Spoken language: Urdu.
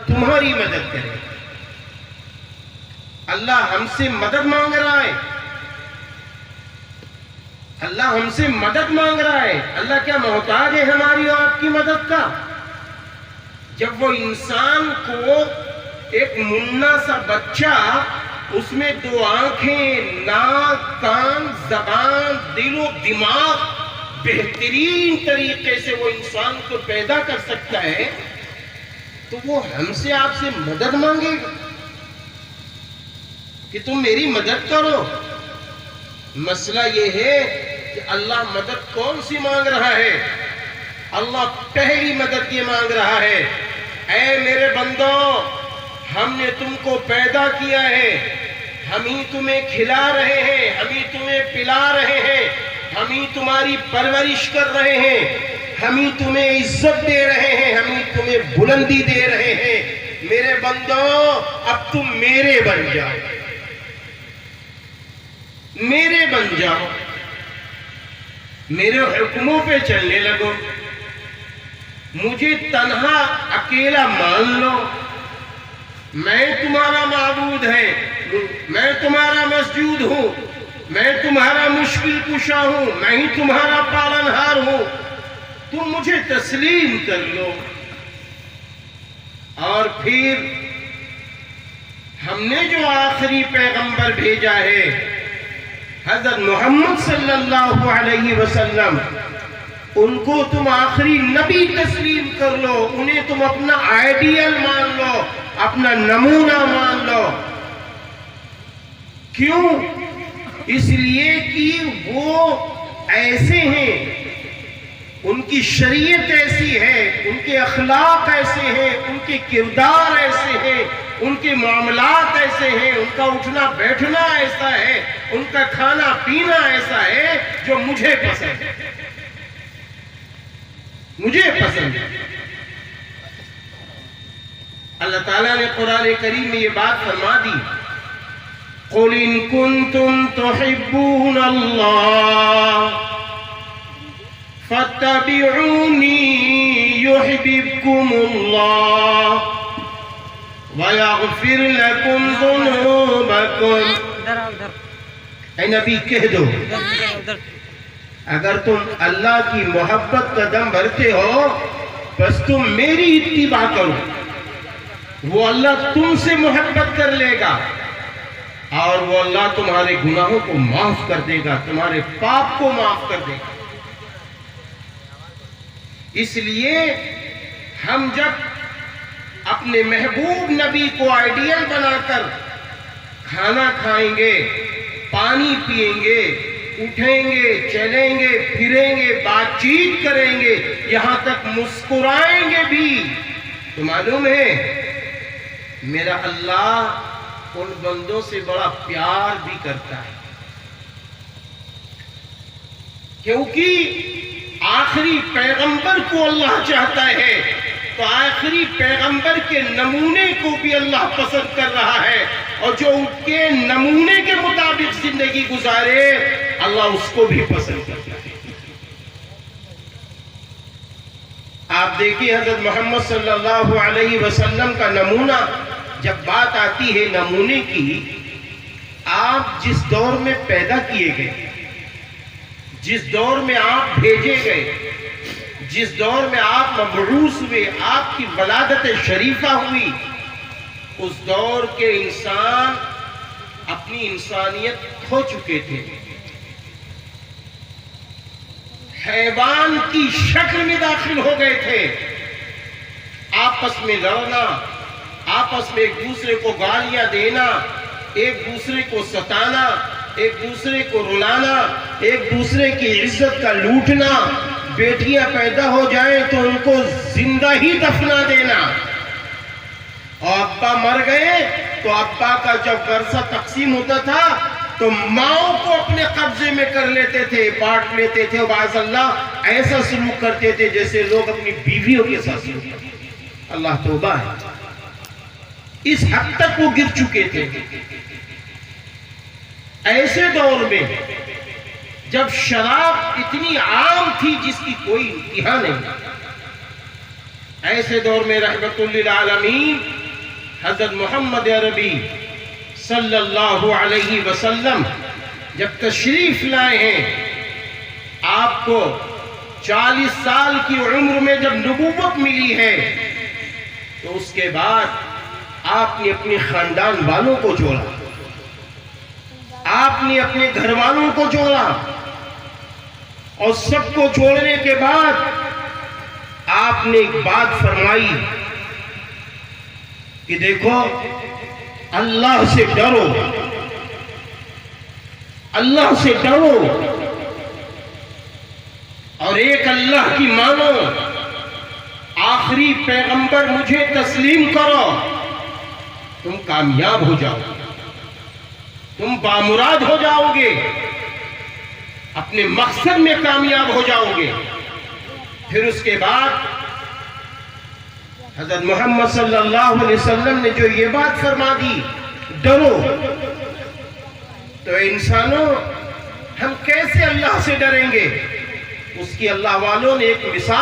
تمہاری مدد کرے. اللہ ہم سے مدد مانگ رہا ہے. اللہ ہم سے مدد مانگ رہا ہے. اللہ کیا محتاج ہے ہماری اور آپ کی مدد کا؟ جب وہ انسان کو ایک منا سا بچہ، اس میں 2 آنکھیں، ناک، کان، زبان، دل و دماغ، بہترین طریقے سے وہ انسان کو پیدا کر سکتا ہے، تو وہ ہم سے آپ سے مدد مانگے گا کہ تم میری مدد کرو. مسئلہ یہ ہے کہ اللہ مدد کون سی مانگ رہا ہے؟ اللہ پہلی مدد یہ مانگ رہا ہے، اے میرے بندو، ہم نے تم کو پیدا کیا ہے، ہم ہی تمہیں کھلا رہے ہیں، ہم ہی تمہیں پلا رہے ہیں، ہم ہی تمہاری پرورش کر رہے ہیں، ہم ہی تمہیں عزت دے رہے ہیں، ہم ہی تمہیں بلندی دے رہے ہیں. میرے بندو، اب تم میرے بن جاؤ، میرے بن جاؤ، میرے حکموں پہ چلنے لگو، مجھے تنہا اکیلا مان لو. میں تمہارا معبود ہے، میں تمہارا مسجود ہوں، میں تمہارا مشکل کشا ہوں، میں ہی تمہارا پالنہار ہوں. تم مجھے تسلیم کر لو. اور پھر ہم نے جو آخری پیغمبر بھیجا ہے، حضرت محمد صلی اللہ علیہ وسلم، ان کو تم آخری نبی تسلیم کر لو. انہیں تم اپنا آئیڈیل مان لو، اپنا نمونہ مان لو. کیوں؟ اس لیے کہ وہ ایسے ہیں، ان کی شریعت ایسی ہے، ان کے اخلاق ایسے ہیں، ان کے کردار ایسے ہیں، ان کے معاملات ایسے ہیں، ان کا اٹھنا بیٹھنا ایسا ہے، ان کا کھانا پینا ایسا ہے جو مجھے پسند ہے. مجھے پسند ہے. اللہ تعالیٰ نے قرآن کریم میں یہ بات فرما دی، قُلْ إِن كُنتُمْ تُحِبُّونَ اللَّهَ فَاتَّبِعُونِي يُحْبِبْكُمُ اللَّهُ وَيَغْفِرْ لَكُمْ ذُنُوبَكُمْ. اے نبی کہہ دو، اگر تم اللہ کی محبت کا دم بھرتے ہو بس تم میری اتباع کرو، وہ اللہ تم سے محبت کر لے گا اور وہ اللہ تمہارے گناہوں کو معاف کر دے گا، تمہارے پاپ کو معاف کر دے گا. اس لیے ہم جب اپنے محبوب نبی کو آئیڈیل بنا کر کھانا کھائیں گے، پانی پیئیں گے، اٹھیں گے، چلیں گے، پھریں گے، بات چیت کریں گے، یہاں تک مسکرائیں گے بھی، تو معلوم ہے میرا اللہ ان بندوں سے بڑا پیار بھی کرتا ہے. کیونکہ آخری پیغمبر کو اللہ چاہتا ہے، تو آخری پیغمبر کے نمونے کو بھی اللہ پسند کر رہا ہے، اور جو ان کے نمونے کے مطابق زندگی گزارے اللہ اس کو بھی پسند کرتا ہے. آپ دیکھیے حضرت محمد صلی اللہ علیہ وسلم کا نمونہ. جب بات آتی ہے نمونے کی، آپ جس دور میں پیدا کیے گئے، جس دور میں آپ بھیجے گئے، جس دور میں آپ مبعوث ہوئے، آپ کی ولادت شریفہ ہوئی، اس دور کے انسان اپنی انسانیت کھو چکے تھے. حیوان کی شکل میں داخل ہو گئے تھے. آپس میں لڑنا، آپس میں ایک دوسرے کو گالیاں دینا، ایک دوسرے کو ستانا، ایک دوسرے کو رلانا، ایک دوسرے کی عزت کا لوٹنا. بیٹیاں پیدا ہو جائیں تو ان کو زندہ ہی دفنا دینا، اور ابا مر گئے تو ابا کا جب ورثہ تقسیم ہوتا تھا تو ماؤں کو اپنے قبضے میں کر لیتے تھے، بانٹ لیتے تھے، وبعض اللہ ایسا سلوک کرتے تھے جیسے لوگ اپنی بیویوں کے ساتھ سلوک کرتے تھے. اللہ توبہ ہے. اس حد تک وہ گر چکے تھے. ایسے دور میں جب شراب اتنی عام تھی جس کی کوئی انتہا نہیں، ایسے دور میں رحمت للعالمین حضرت محمد عربی صلی اللہ علیہ وسلم جب تشریف لائے ہیں، آپ کو 40 سال کی عمر میں جب نبوت ملی ہے، تو اس کے بعد آپ نے اپنے خاندان والوں کو جوڑا، آپ نے اپنے گھر والوں کو جوڑا، اور سب کو جوڑنے کے بعد آپ نے ایک بات فرمائی کہ دیکھو، اللہ سے ڈرو، اللہ سے ڈرو، اور ایک اللہ کی مانو، آخری پیغمبر مجھے تسلیم کرو، تم کامیاب ہو جاؤ، تم بامراد ہو جاؤ گے، اپنے مقصد میں کامیاب ہو جاؤ گے۔ پھر اس کے بعد حضرت محمد صلی اللہ علیہ وسلم نے جو یہ بات فرما دی، ڈرو، تو انسانوں ہم کیسے اللہ سے ڈریں گے؟ اس کی اللہ والوں نے ایک مثال